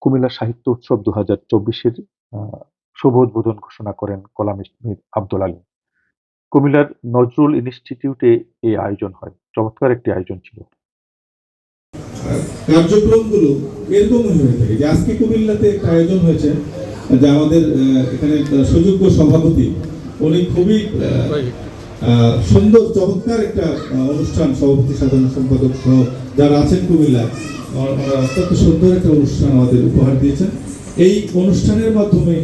কুমিল্লা সাহিত্য উৎসব ২০২৪-এর আ শুভ উদ্বোধন ঘোষণা করেন কলামিস্ট মীর আব্দুল আলীম। কুমিল্লার নজরুল ইনস্টিটিউটে এই আয়োজন হয়। চমৎকার একটি আয়োজন ছিল। কার্যক্রমগুলো এরকমই হয়ে থাকে যে আজকে কুমিল্লাতে একটা আয়োজন হয়েছে, যে আমাদের এখানে সুযোগ্য সভাপতি উনি খুবই সুন্দর চমৎকার একটা অনুষ্ঠান, সভাপতি সাধারণ সম্পাদক সহ যারা আছেন কুমিল্লায়, অত্যন্ত সুন্দর একটা অনুষ্ঠান আমাদের উপহার দিয়েছেন। এই অনুষ্ঠানের মাধ্যমে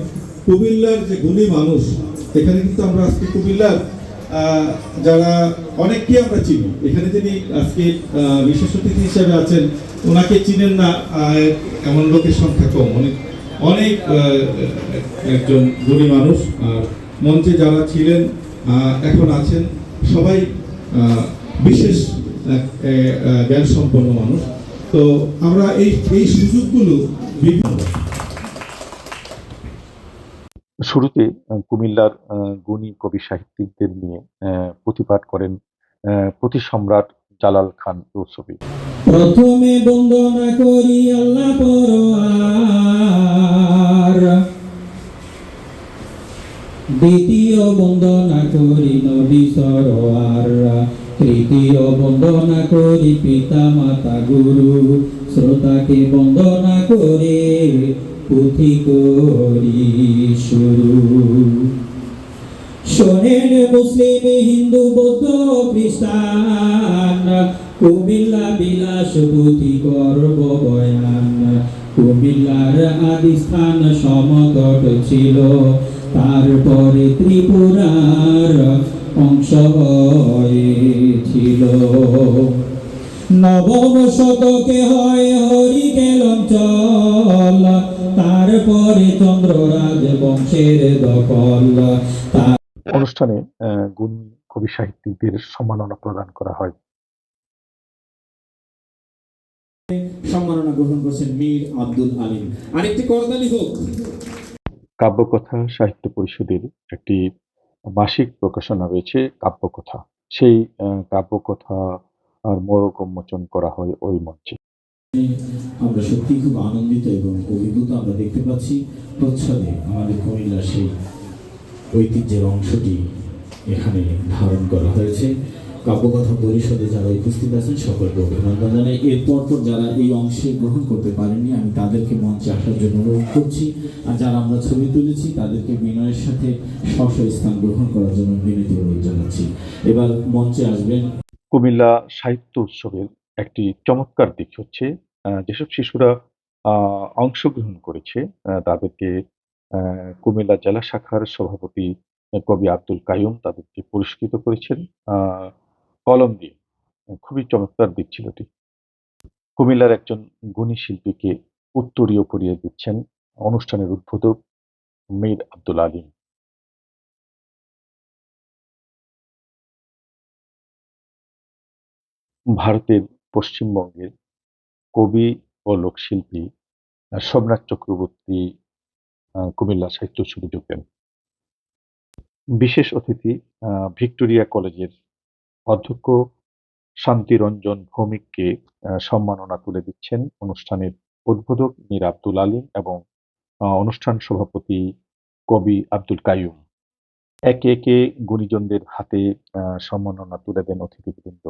কুমিল্লার যে গুণী মানুষ, এখানে কিন্তু আমরা আজকে কুমিল্লার যারা অনেককে আমরা চিনি, এখানে যিনি আজকে বিশেষ অতিথি হিসেবে আছেন ওনাকে চিনেন না এমন লোকের সংখ্যা কম। অনেক একজন গুণী মানুষ, আর মঞ্চে যারা ছিলেন এখন আছেন সবাই বিশেষ জ্ঞান সম্পন্ন মানুষ। তো আমরা এই সুযোগগুলো বিভিন্ন শুরুতে কুমিল্লার গুণী কবি সাহিত্যিকদের নিয়ে প্রতিপাঠ করেন প্রতিসম্রাট জালাল খান ইউসুফী। প্রথমে বন্দনা করি আল্লাহ পরোয়ার, দ্বিতীয় বন্দনা করি নবী সরোয়ার, তৃতীয় বন্দনা করি পিতা মাতা গুরু, শ্রোতাকে বন্দনা করে পুঁথি করি শুরু। শোনেন মুসলিম হিন্দু বৌদ্ধ খ্রিস্টান, কুমিল্লা বিলাস পুঁথি করব বয়ান। কুমিল্লার আদি স্থান সমতট ছিল, তারপরে ত্রিপুরার অংশ হয়েছিল। নবম শতকে হয় হরিকেল অঞ্চল, তারপরে চন্দ্ররাজ বংশের দখল। অনুষ্ঠানে গুণী কবি সাহিত্যিকদের সম্মাননা প্রদান করা হয়। সম্মাননা গ্রহণ করছেন মীর আব্দুল আলীম। আরেকটি করতালি হোক। কাব্যকথা সাহিত্য পরিষদের একটি মাসিক প্রকাশনা রয়েছে কাব্যকথা। সেই কাব্যকথা আর মোড়ক উন্মোচন করা হয় ওই মঞ্চে। আমরা সত্যি খুব আনন্দিত এবং অভিভূত। আমরা দেখতে পাচ্ছি প্রচ্ছদে আমাদের কুমিল্লার সেই ঐতিহ্যের অংশটি এখানে ধারণ করা হয়েছে। কাব্যকথা পরিষদে যারা উপস্থিত আছেন সকলকে অভিনন্দন জানাই। এরপর যারা এই অংশে গ্রহণ করতে পারেননি আমি তাদেরকে মঞ্চে আসার জন্য অনুরোধ করছি, আর যারা আমরা ছবি তুলেছি তাদেরকে বিনয়ের সাথে স্ব স্থান গ্রহণ করার জন্য বিনীত অনুরোধ জানাচ্ছি। এবার মঞ্চে আসবেন। কুমিল্লা সাহিত্য উৎসবের একটি চমৎকার দিক হচ্ছে যেসব শিশুরা অংশগ্রহণ করেছে তাদেরকে কুমিল্লা জেলা শাখার সভাপতি কবি আব্দুল কাইয়ুম তাদেরকে পুরস্কৃত করেছেন কলম দিয়ে। খুবই চমৎকার দিক ছিল এটি। কুমিল্লার একজন গুণী শিল্পীকে উত্তরীয় করিয়ে দিচ্ছেন অনুষ্ঠানের উদ্বোধক মীর আব্দুল আলীম। ভারতের পশ্চিমবঙ্গের কবি ও লোকশিল্পী সোমনাথ চক্রবর্তী কুমিল্লা সাহিত্য উৎসবে যোগ দেন। বিশেষ অতিথি ভিক্টোরিয়া কলেজের অধ্যক্ষ শান্তিরঞ্জন ভৌমিককে সম্মাননা তুলে দিচ্ছেন অনুষ্ঠানের উদ্বোধক মীর আব্দুল আলীম এবং অনুষ্ঠান সভাপতি কবি আব্দুল কাইয়ুম। একে একে গুণীজনদের হাতে সম্মাননা তুলে দেন অতিথিবৃন্দ।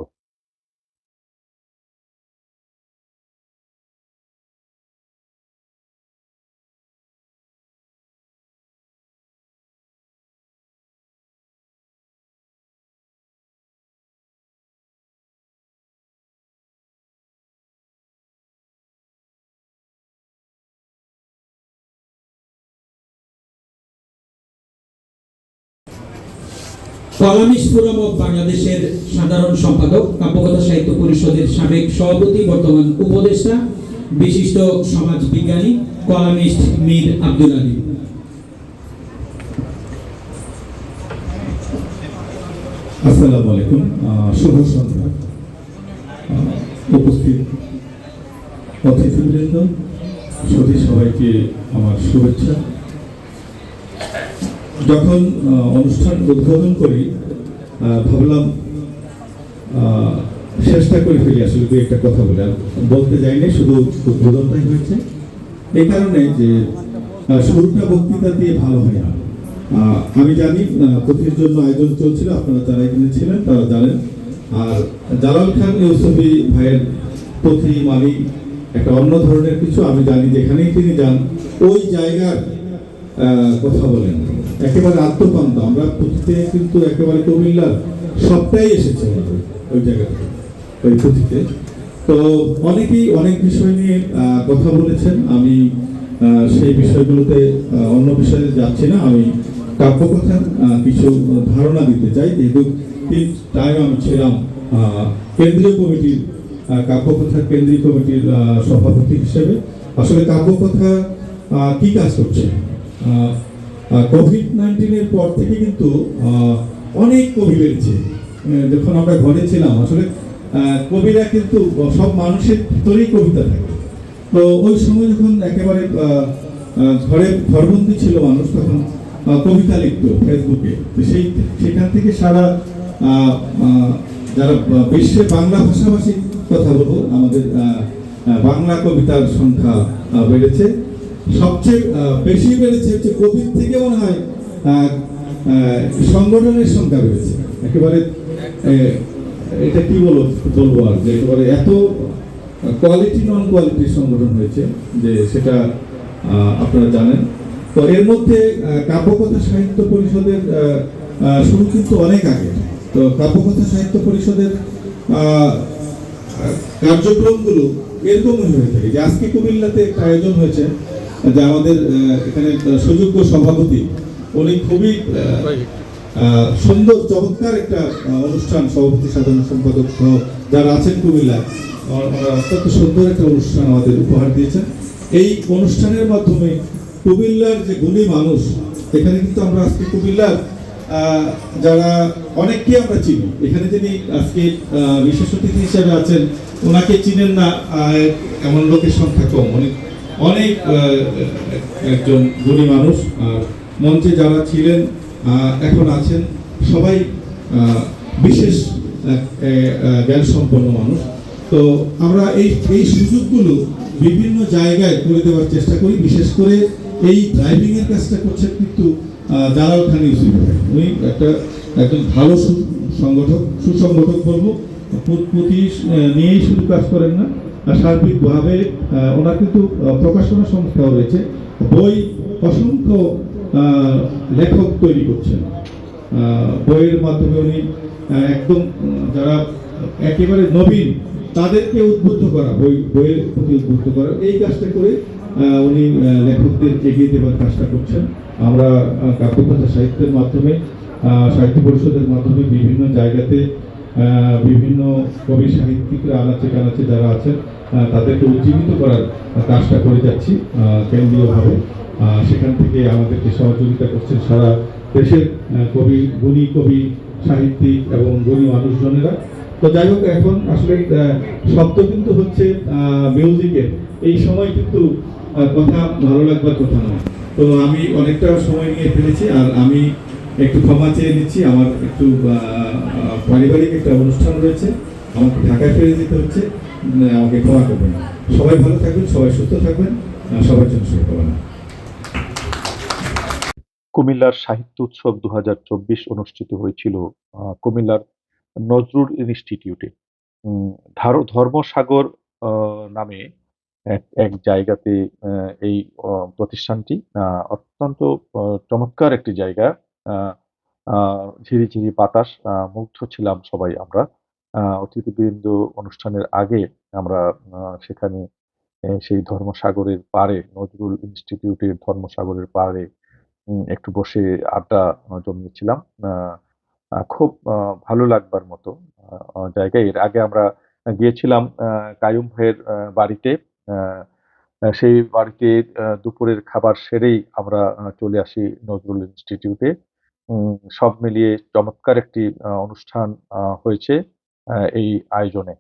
কলামিস্ট ফোরাম অফ বাংলাদেশের সাধারণ সম্পাদক, কাব্যকথা সাহিত্য পরিষদের সাবেক সভাপতি, বর্তমান উপদেষ্টা, বিশিষ্ট সমাজ বিজ্ঞানী কলামিস্ট মীর আব্দুল আলীম। আসসালামু আলাইকুম, শুভ সন্ধ্যা। উপস্থিত অতিথিবৃন্দ, সবাইকে আমার শুভেচ্ছা। যখন অনুষ্ঠান উদ্বোধন করি ভাবলাম চেষ্টা করে ফেলি আসলে দু একটা কথা বলে, বলতে যাইনি, শুধু উদ্বোধনটাই হয়েছে। এই কারণে যে শুরুটা বক্তৃতা দিয়ে ভালো হয় না। আমি জানি পুঁথির জন্য আয়োজন চলছিল, আপনারা যারা এখানে ছিলেন তারা জানেন। আর জালাল খান ইউসুফি ভাইয়ের পুঁথি মানে একটা অন্য ধরনের কিছু, আমি জানি যেখানেই তিনি যান ওই জায়গার কথা বলেন, একেবারে আত্মপান্ত। আমরা পুঁথিতে কিন্তু একেবারে কুমিল্লার সবটাই এসেছে আমাদের ওই জায়গা থেকে, ওই পুঁথিতে। তো অনেকেই অনেক বিষয় নিয়ে কথা বলেছেন, আমি সেই বিষয়গুলোতে অন্য বিষয়ে যাচ্ছি না। আমি কাব্যকথার কিছু ধারণা দিতে চাই, যেহেতু ঠিক টাইম আমি ছিলাম কেন্দ্রীয় কমিটির কাব্যকথার কেন্দ্রীয় কমিটির সভাপতি হিসেবে। আসলে কাব্যকথা কি কাজ করছে, কোভিড-19 পর থেকে কিন্তু অনেক কবি বেড়েছে। যখন আমরা ঘরে ছিলাম আসলে কবিরা কিন্তু সব মানুষের ভিতরেই কবিতা থাকে। তো ওই সময় যখন একেবারে ঘরে ঘরবন্দি ছিল মানুষ, তখন কবিতা লিখতো ফেসবুকে। তো সেখান থেকে সারা যারা বিশ্বে বাংলা ভাষাভাষীর কথা বলবো, আমাদের বাংলা কবিতার সংখ্যা বেড়েছে। সবচেয়ে বেশি বেড়েছে হচ্ছে কোভিড থেকে মনে হয় সংগঠনের সংখ্যা বেড়েছে। একেবারে এটা কি বলবো আর যে একেবারে এত কোয়ালিটি নন কোয়ালিটির সংগঠন হয়েছে যে সেটা আপনারা জানেন। তো এর মধ্যে কাব্যকথা সাহিত্য পরিষদের শুরু কিন্তু অনেক আগে। তো কাব্যকথা সাহিত্য পরিষদের কার্যক্রমগুলো এরকমই হয়ে থাকে যে আজকে কুমিল্লাতে একটা আয়োজন হয়েছে, যে আমাদের এখানে সুযোগ্য সভাপতি উনি খুবই সুন্দর চমৎকার একটা অনুষ্ঠান, সভাপতি সাধারণ সম্পাদক সহ যারা আছেন কুমিল্লায়, অত্যন্ত সুন্দর একটা অনুষ্ঠান আমাদের উপহার দিয়েছেন। এই অনুষ্ঠানের মাধ্যমে কুমিল্লার যে গুণী মানুষ, এখানে কিন্তু আমরা আজকে কুমিল্লার যারা অনেককে আমরা চিনি, এখানে যিনি আজকে বিশেষ অতিথি হিসেবে আছেন ওনাকে চিনেন না এমন লোকের সংখ্যা কম। অনেক একজন গুণী মানুষ, আর মঞ্চে যারা ছিলেন এখন আছেন সবাই বিশেষ জ্ঞান সম্পন্ন মানুষ। তো আমরা এই সুযোগগুলো বিভিন্ন জায়গায় করে দেওয়ার চেষ্টা করি। বিশেষ করে এই ড্রাইভিং এর কাজটা করছেন কিন্তু জালাল খান ইউসুফ ভাই। উনি একজন ভালো সুসংগঠক বলবো, পুঁথি নিয়েই শুধু কাজ করেন না, সার্বিকভাবে ওনার কিন্তু প্রকাশনা সংস্থাও রয়েছে, বই অসংখ্য লেখক তৈরি করছেন। বইয়ের মাধ্যমে উনি একদম যারা একেবারে নবীন তাদেরকে উদ্বুদ্ধ করা, বইয়ের প্রতি উদ্বুদ্ধ করা, এই কাজটা করে উনি লেখকদের এগিয়ে দেওয়ার কাজটা করছেন। আমরা কাব্যকথা সাহিত্যের মাধ্যমে, সাহিত্য পরিষদের মাধ্যমে বিভিন্ন জায়গাতে বিভিন্ন কবি সাহিত্যিকরা আনাচে কানাচে যারা আছেন তাদেরকে উজ্জীবিত করার কাজটা করে যাচ্ছি কেন্দ্রীয়ভাবে। সেখান থেকে আমাদেরকে সহযোগিতা করছেন সারা দেশের গুণী কবি সাহিত্যিক এবং গুণী মানুষজনেরা। তো যাই হোক, এখন আসলে শব্দ কিন্তু হচ্ছে মিউজিকের, এই সময় কিন্তু কথা ভালো লাগবার কথা নয়। তো আমি অনেকটা সময় নিয়ে ফেলেছি, আর আমি একটু ক্ষমা চেয়ে নিচ্ছি। আমার একটু পারিবারিক একটা অনুষ্ঠান রয়েছে, আমাকে ঢাকায় ফিরে যেতে হচ্ছে, আমাকে ক্ষমা করবেন। সবাই ভালো থাকবেন, সবাই সুস্থ থাকবেন, সবার জন্য শুভকামনা। কুমিল্লার সাহিত্য উৎসব 2024 অনুষ্ঠিত হয়েছিল কুমিল্লার নজরুল ইনস্টিটিউটে। ধর্মসাগর নামে এক জায়গাতে এই প্রতিষ্ঠানটি অত্যন্ত চমৎকার একটি জায়গা। ঝিরিঝিরি বাতাস, মুগ্ধ ছিলাম সবাই আমরা। অতিথিবৃন্দ অনুষ্ঠানের আগে আমরা সেখানে সেই ধর্মসাগরের পাড়ে, নজরুল ইনস্টিটিউটের ধর্মসাগরের পাড়ে একটু বসে আড্ডা জমিয়েছিলাম। খুব ভালো লাগবার মতো জায়গা। এর আগে আমরা গিয়েছিলাম কাইয়ুম ভাইয়ের বাড়িতে। সেই বাড়িতে দুপুরের খাবার সেরেই আমরা চলে আসি নজরুল ইনস্টিটিউটে। সব মিলিয়ে চমৎকার একটি অনুষ্ঠান হয়েছে এই আয়োজনে।